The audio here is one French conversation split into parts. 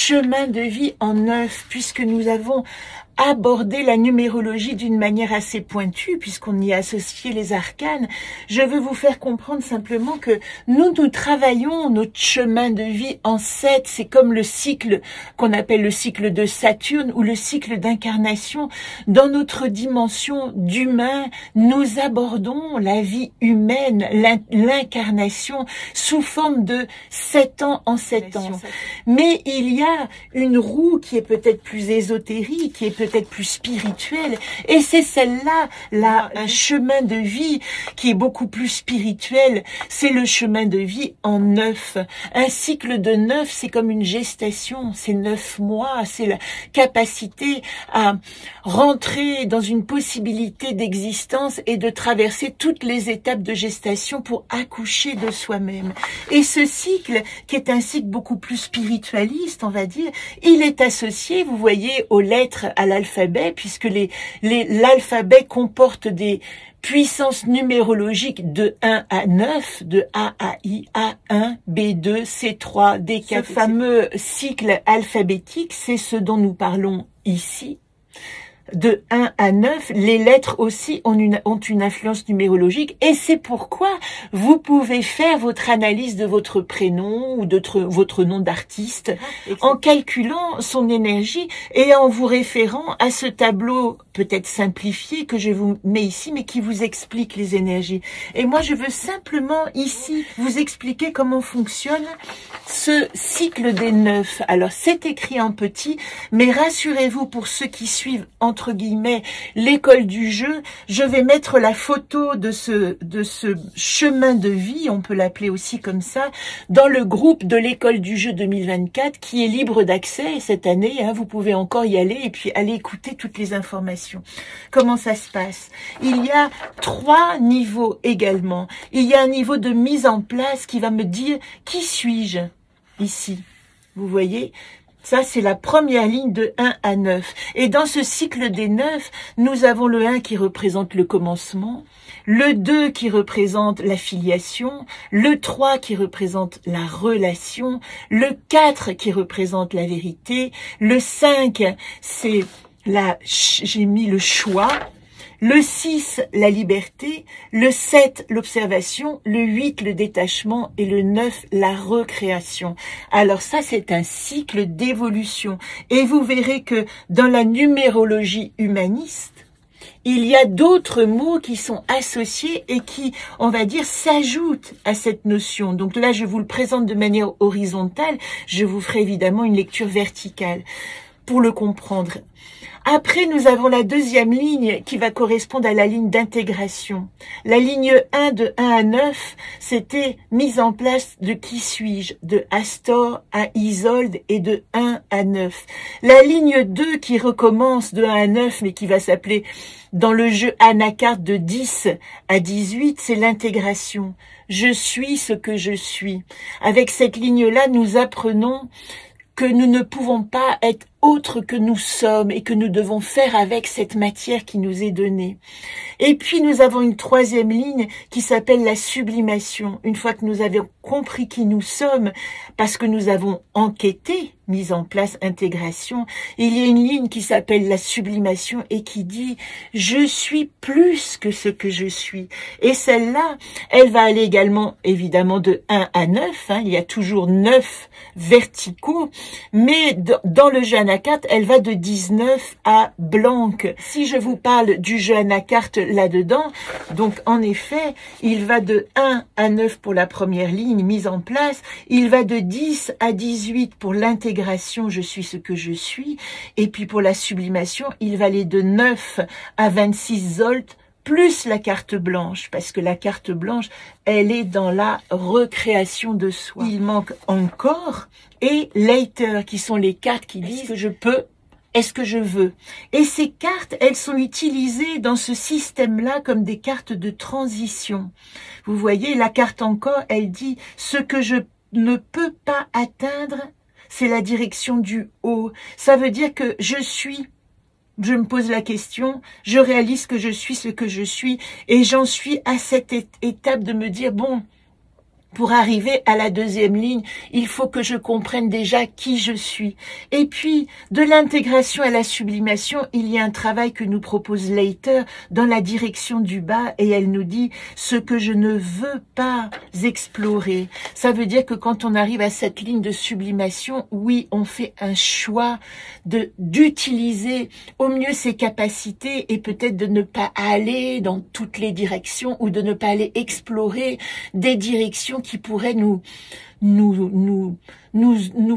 chemin de vie en 9, puisque nous avons abordé la numérologie d'une manière assez pointue, puisqu'on y a associé les arcanes. Je veux vous faire comprendre simplement que nous travaillons notre chemin de vie en 7. C'est comme le cycle qu'on appelle le cycle de Saturne ou le cycle d'incarnation. Dans notre dimension d'humain, nous abordons la vie humaine, l'incarnation, sous forme de 7 ans en 7 ans. Mais il y a une roue qui est peut-être plus ésotérique, qui est peut-être plus spirituelle, et c'est celle-là, là, un chemin de vie qui est beaucoup plus spirituel. C'est le chemin de vie en 9. Un cycle de 9, c'est comme une gestation, c'est 9 mois, c'est la capacité à rentrer dans une possibilité d'existence et de traverser toutes les étapes de gestation pour accoucher de soi-même. Et ce cycle, qui est un cycle beaucoup plus spiritualiste, on va dire, il est associé, vous voyez, aux lettres, à l'alphabet, puisque l'alphabet comporte des puissances numérologiques de 1 à 9, de A à I, A1, B2, C3, D4. Ce fameux cycle alphabétique, c'est ce dont nous parlons ici. De 1 à 9, les lettres aussi ont une influence numérologique, et c'est pourquoi vous pouvez faire votre analyse de votre prénom ou de votre nom d'artiste en calculant son énergie et en vous référant à ce tableau peut-être simplifié que je vous mets ici, mais qui vous explique les énergies. Et moi, je veux simplement ici vous expliquer comment fonctionne ce cycle des 9. Alors, c'est écrit en petit, mais rassurez-vous, pour ceux qui suivent entre guillemets l'école du jeu, je vais mettre la photo de ce chemin de vie, on peut l'appeler aussi comme ça, dans le groupe de l'école du jeu 2024 qui est libre d'accès cette année, hein, vous pouvez encore y aller et puis aller écouter toutes les informations. Comment ça se passe? Il y a 3 niveaux également. Il y a un niveau de mise en place qui va me dire qui suis-je ici. Vous voyez? Ça, c'est la première ligne de 1 à 9. Et dans ce cycle des 9, nous avons le 1 qui représente le commencement, le 2 qui représente la filiation, le 3 qui représente la relation, le 4 qui représente la vérité, le 5, c'est j'ai mis le choix, le 6, la liberté, le 7, l'observation, le 8, le détachement et le 9, la recréation. Alors ça, c'est un cycle d'évolution. Et vous verrez que dans la numérologie humaniste, il y a d'autres mots qui sont associés et qui, on va dire, s'ajoutent à cette notion. Donc là, je vous le présente de manière horizontale. Je vous ferai évidemment une lecture verticale pour le comprendre. Après, nous avons la deuxième ligne qui va correspondre à la ligne d'intégration. La ligne 1 de 1 à 9, c'était mise en place de qui suis-je, de Astor à Isolde et de 1 à 9. La ligne 2 qui recommence de 1 à 9, mais qui va s'appeler dans le jeu Anacarte de 10 à 18, c'est l'intégration. Je suis ce que je suis. Avec cette ligne-là, nous apprenons que nous ne pouvons pas être autre que nous sommes et que nous devons faire avec cette matière qui nous est donnée. Et puis nous avons une troisième ligne qui s'appelle la sublimation. Une fois que nous avons compris qui nous sommes, parce que nous avons enquêté, mise en place, intégration, il y a une ligne qui s'appelle la sublimation et qui dit « Je suis plus que ce que je suis ». Et celle-là, elle va aller également évidemment de 1 à 9, hein, il y a toujours 9 verticaux, mais dans le jeu Anacarte, elle va de 19 à blanc. Si je vous parle du jeu Anacarte là-dedans, donc en effet, il va de 1 à 9 pour la première ligne mise en place, il va de 10 à 18 pour l'intégration, je suis ce que je suis, et puis pour la sublimation, il va aller de 9 à 26 Zolt, plus la carte blanche, parce que la carte blanche, elle est dans la recréation de soi. Il manque encore et later, qui sont les cartes qui disent que je peux, est-ce que je veux. Et ces cartes, elles sont utilisées dans ce système-là comme des cartes de transition. Vous voyez, la carte encore, elle dit ce que je ne peux pas atteindre, c'est la direction du haut. Ça veut dire que je suis. Je me pose la question, je réalise que je suis ce que je suis et j'en suis à cette étape de me dire, bon, Pour arriver à la deuxième ligne, il faut que je comprenne déjà qui je suis. Et puis, de l'intégration à la sublimation, il y a un travail que nous propose Leiter dans la direction du bas, et elle nous dit ce que je ne veux pas explorer. Ça veut dire que quand on arrive à cette ligne de sublimation, oui, on fait un choix d'utiliser au mieux ses capacités et peut-être de ne pas aller dans toutes les directions ou de ne pas aller explorer des directions qui pourraient nous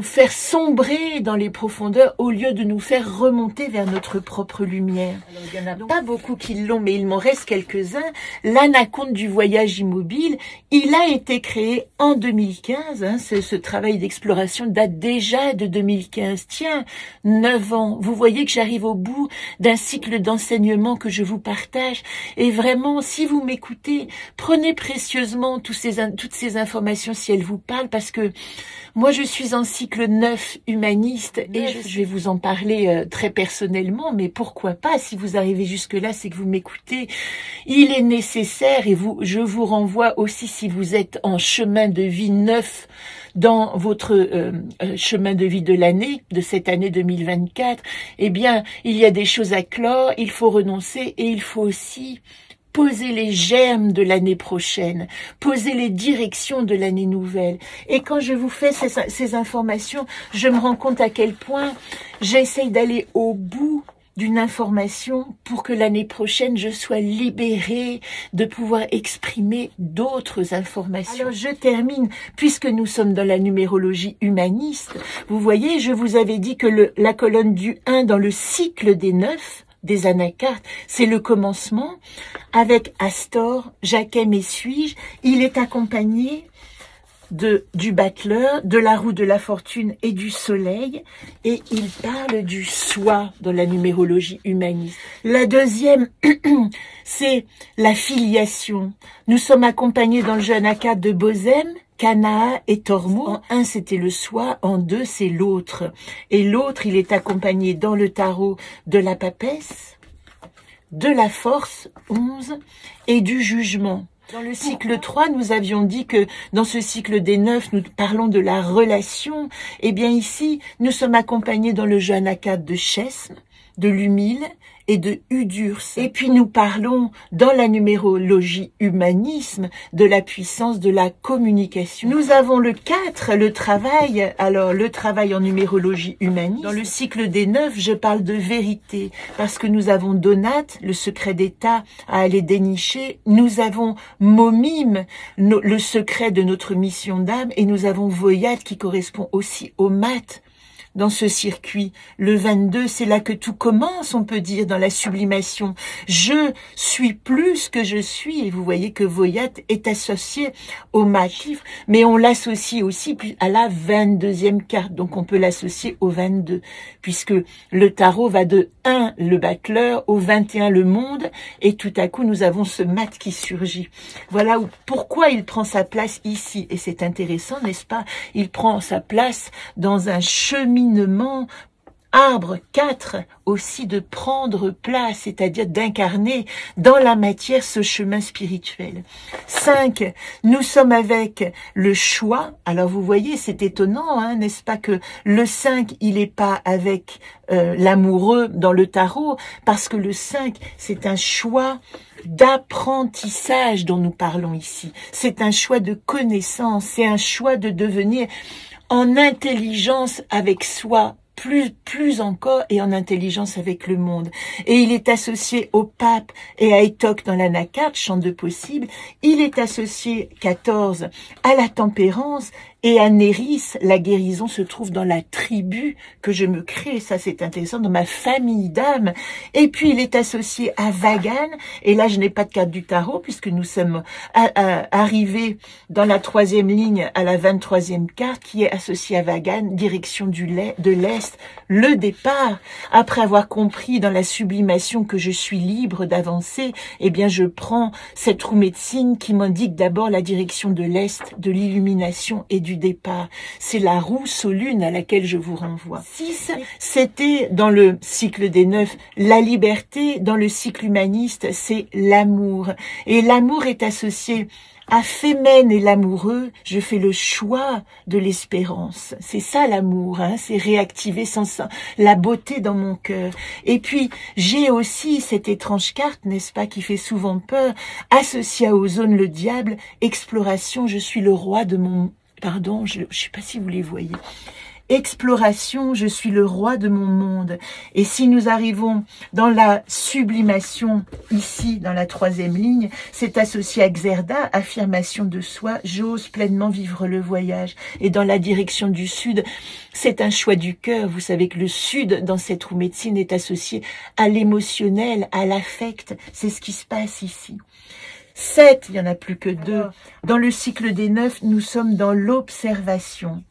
faire sombrer dans les profondeurs au lieu de nous faire remonter vers notre propre lumière. Alors, il n'y en a pas beaucoup qui l'ont, mais il m'en reste quelques-uns. L'Anaconde du voyage immobile, il a été créé en 2015. Hein, ce travail d'exploration date déjà de 2015. Tiens, 9 ans. Vous voyez que j'arrive au bout d'un cycle d'enseignement que je vous partage. Et vraiment, si vous m'écoutez, prenez précieusement toutes ces informations si elles vous parlent, parce que moi, je suis en cycle 9 humaniste et je vais vous en parler très personnellement, mais pourquoi pas, si vous arrivez jusque-là, c'est que vous m'écoutez. Il est nécessaire, et je vous renvoie aussi, si vous êtes en chemin de vie 9 dans votre chemin de vie de l'année, de cette année 2024, eh bien, il y a des choses à clore, il faut renoncer et il faut aussi poser les germes de l'année prochaine, poser les directions de l'année nouvelle. Et quand je vous fais ces informations, je me rends compte à quel point j'essaye d'aller au bout d'une information pour que l'année prochaine, je sois libérée de pouvoir exprimer d'autres informations. Alors, je termine, puisque nous sommes dans la numérologie humaniste. Vous voyez, je vous avais dit que la colonne du 1 dans le cycle des 9, des anacartes, c'est le commencement, avec Astor, Jacquem et Suis-je. Il est accompagné du battleur, de la roue de la fortune et du soleil, et il parle du soi dans la numérologie humaniste. La deuxième, c'est la filiation. Nous sommes accompagnés dans le jeune acade de Bosem, Canaa et Tormo. En 1, c'était le soi, en 2, c'est l'autre. Et l'autre, il est accompagné dans le tarot de la papesse, de la force, 11, et du jugement. Dans le cycle 3, nous avions dit que dans ce cycle des 9, nous parlons de la relation. Eh bien ici, nous sommes accompagnés dans le jeune acade de Chesme, de l'humile et de Udurs. Et puis nous parlons dans la numérologie humanisme de la puissance de la communication. Nous avons le 4, le travail. Alors le travail en numérologie humaniste. Dans le cycle des 9, je parle de vérité parce que nous avons Donate, le secret d'état à aller dénicher. Nous avons Momime, le secret de notre mission d'âme, et nous avons Voyat qui correspond aussi au mat. Dans ce circuit, le 22, c'est là que tout commence, on peut dire, dans la sublimation. Je suis plus que je suis, et vous voyez que Voyat est associé au matif, mais on l'associe aussi à la 22e carte, donc on peut l'associer au 22, puisque le tarot va de 1, le battleur, au 21, le monde, et tout à coup, nous avons ce mat qui surgit. Voilà pourquoi il prend sa place ici, et c'est intéressant, n'est-ce pas? Il prend sa place dans un cheminement. Arbre 4 aussi de prendre place, c'est-à-dire d'incarner dans la matière ce chemin spirituel. 5, nous sommes avec le choix. Alors vous voyez, c'est étonnant, hein, n'est-ce pas, que le 5, il n'est pas avec l'amoureux dans le tarot, parce que le 5, c'est un choix d'apprentissage dont nous parlons ici. C'est un choix de connaissance, c'est un choix de devenir en intelligence avec soi, plus encore, et en intelligence avec le monde. Et il est associé au pape et à Étoc dans l'anacarte, champ de possible. Il est associé, 14, à la tempérance, et à Néris, la guérison se trouve dans la tribu que je me crée, ça c'est intéressant, dans ma famille d'âmes. Et puis il est associé à Vagan, et là je n'ai pas de carte du tarot, puisque nous sommes arrivés dans la 3e ligne à la 23e carte, qui est associée à Vagan, direction de l'Est, le départ. Après avoir compris dans la sublimation que je suis libre d'avancer, eh bien je prends cette roue médecine qui m'indique d'abord la direction de l'Est, de l'illumination et du du départ. C'est la roue aux lunes à laquelle je vous renvoie. 6, c'était dans le cycle des 9, la liberté. Dans le cycle humaniste, c'est l'amour. Et l'amour est associé à Fémène et l'amoureux, je fais le choix de l'espérance. C'est ça l'amour, hein, c'est réactiver la beauté dans mon cœur. Et puis, j'ai aussi cette étrange carte, n'est-ce pas, qui fait souvent peur, associée à Ozone le diable, exploration, je suis le roi de mon... Pardon, je ne sais pas si vous les voyez. Exploration, je suis le roi de mon monde. Et si nous arrivons dans la sublimation, ici, dans la 3e ligne, c'est associé à Xerda, affirmation de soi, j'ose pleinement vivre le voyage. Et dans la direction du sud, c'est un choix du cœur. Vous savez que le sud, dans cette roue médecine, est associé à l'émotionnel, à l'affect. C'est ce qui se passe ici. 7, il n'y en a plus que 2. Dans le cycle des 9, nous sommes dans l'observation.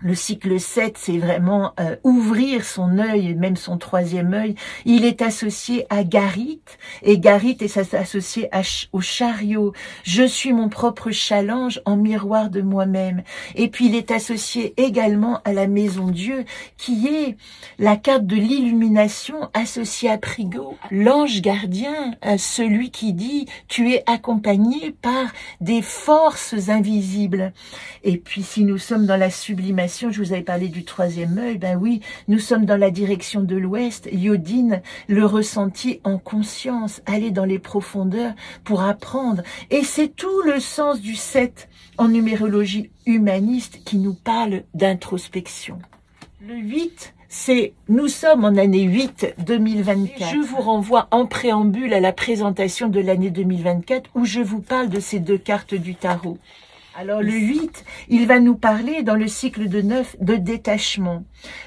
Le cycle 7, c'est vraiment ouvrir son œil, et même son 3e œil. Il est associé à Garit, et Garit est associé au chariot. Je suis mon propre challenge en miroir de moi-même. Et puis il est associé également à la maison Dieu, qui est la carte de l'illumination associée à Prigo. L'ange gardien, celui qui dit « tu es accompagné par des forces invisibles ». Et puis si nous sommes dans la sublimation, je vous avais parlé du 3e œil, ben oui, nous sommes dans la direction de l'ouest, Yodine, le ressenti en conscience, aller dans les profondeurs pour apprendre. Et c'est tout le sens du 7 en numérologie humaniste qui nous parle d'introspection. Le 8, c'est nous sommes en année 8 2024. Je vous renvoie en préambule à la présentation de l'année 2024 où je vous parle de ces 2 cartes du tarot. Alors le 8, il va nous parler dans le cycle de 9 de détachement,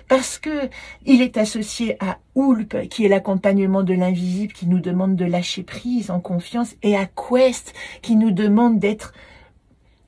parce que il est associé à Ulp, qui est l'accompagnement de l'invisible, qui nous demande de lâcher prise en confiance, et à Quest, qui nous demande d'être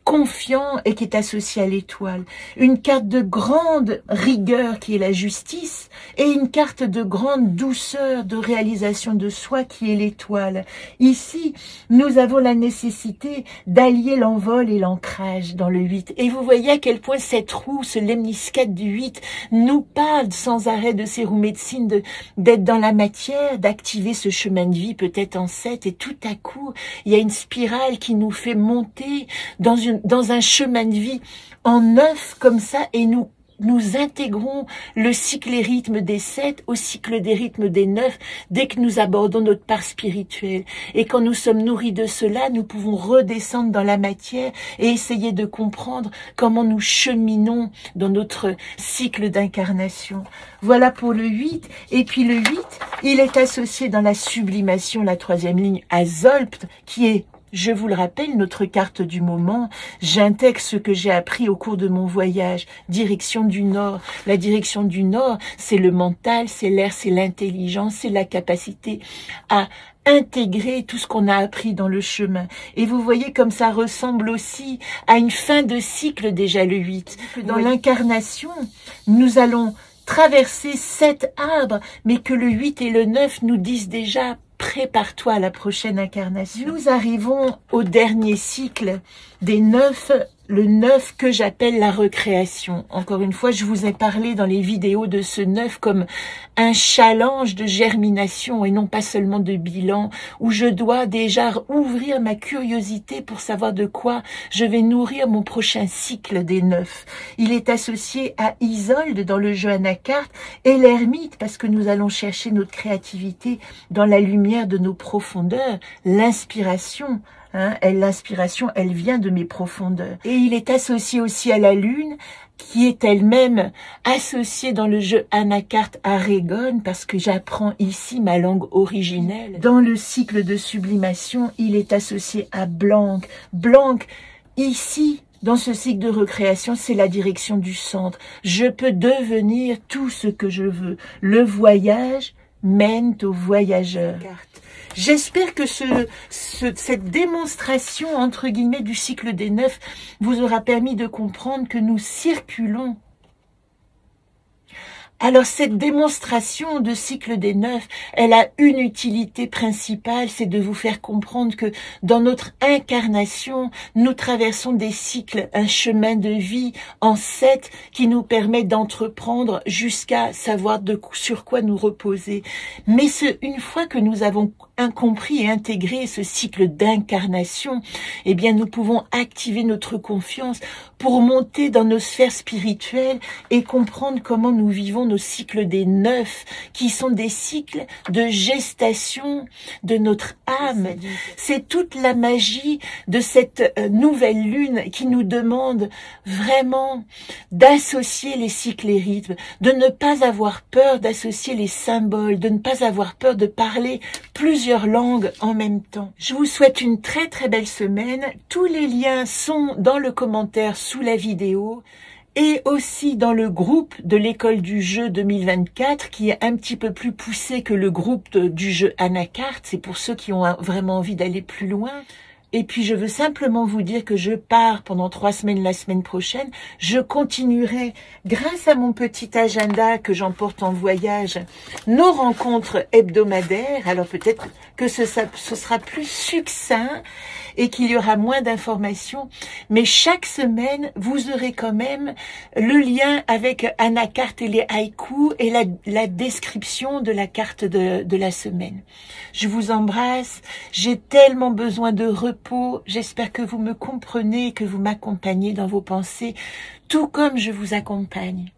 confiant et qui est associé à l'étoile. Une carte de grande rigueur qui est la justice et une carte de grande douceur de réalisation de soi qui est l'étoile. Ici, nous avons la nécessité d'allier l'envol et l'ancrage dans le 8. Et vous voyez à quel point cette roue, ce lemniscate du 8, nous parle sans arrêt de ces roues médecine, d'être dans la matière, d'activer ce chemin de vie peut-être en 7 et tout à coup, il y a une spirale qui nous fait monter dans un chemin de vie en 9 comme ça et nous intégrons le cycle et rythme des 7 au cycle des rythmes des 9 dès que nous abordons notre part spirituelle. Et quand nous sommes nourris de cela, nous pouvons redescendre dans la matière et essayer de comprendre comment nous cheminons dans notre cycle d'incarnation. Voilà pour le 8. Et puis le 8, il est associé dans la sublimation, la 3e ligne, à Zolpt, qui est, je vous le rappelle, notre carte du moment. J'intègre ce que j'ai appris au cours de mon voyage. Direction du Nord. La direction du Nord, c'est le mental, c'est l'air, c'est l'intelligence, c'est la capacité à intégrer tout ce qu'on a appris dans le chemin. Et vous voyez comme ça ressemble aussi à une fin de cycle déjà le 8. Dans l'incarnation, nous allons traverser 7 arbres, mais que le 8 et le 9 nous disent déjà prépare-toi à la prochaine incarnation. Nous arrivons au dernier cycle des 9, le 9 que j'appelle la recréation. Encore une fois, je vous ai parlé dans les vidéos de ce 9 comme un challenge de germination et non pas seulement de bilan, où je dois déjà ouvrir ma curiosité pour savoir de quoi je vais nourrir mon prochain cycle des 9. Il est associé à Isolde dans le jeu Anacarte et l'ermite parce que nous allons chercher notre créativité dans la lumière de nos profondeurs, l'inspiration. L'inspiration, elle vient de mes profondeurs. Et il est associé aussi à la lune, qui est elle-même associée dans le jeu Anacarte à Régone, parce que j'apprends ici ma langue originelle. Dans le cycle de sublimation, il est associé à Blanc. Blanc, ici, dans ce cycle de recréation, c'est la direction du centre. Je peux devenir tout ce que je veux. Le voyage mène au voyageur. J'espère que cette démonstration, entre guillemets, du cycle des 9 vous aura permis de comprendre que nous circulons Alors cette démonstration de cycle des 9, elle a une utilité principale, c'est de vous faire comprendre que dans notre incarnation, nous traversons des cycles, un chemin de vie en 7 qui nous permet d'entreprendre jusqu'à savoir sur quoi nous reposer. Mais une fois que nous avons compris et intégré ce cycle d'incarnation, eh bien nous pouvons activer notre confiance pour monter dans nos sphères spirituelles et comprendre comment nous vivons nos cycles des 9, qui sont des cycles de gestation de notre âme. C'est toute la magie de cette nouvelle lune qui nous demande vraiment d'associer les cycles et rythmes, de ne pas avoir peur d'associer les symboles, de ne pas avoir peur de parler plusieurs langues en même temps. Je vous souhaite une très très belle semaine. Tous les liens sont dans le commentaire sous la vidéo et aussi dans le groupe de l'école du jeu 2024 qui est un petit peu plus poussé que le groupe du jeu Anacarte. C'est pour ceux qui ont vraiment envie d'aller plus loin. Et puis, je veux simplement vous dire que je pars pendant 3 semaines la semaine prochaine. Je continuerai, grâce à mon petit agenda que j'emporte en voyage, nos rencontres hebdomadaires. Alors, peut-être que ce sera plus succinct et qu'il y aura moins d'informations. Mais chaque semaine, vous aurez quand même le lien avec Anacarte et les haïkus et la description de la carte de la semaine. Je vous embrasse. J'ai tellement besoin de repos. J'espère que vous me comprenez, que vous m'accompagnez dans vos pensées, tout comme je vous accompagne.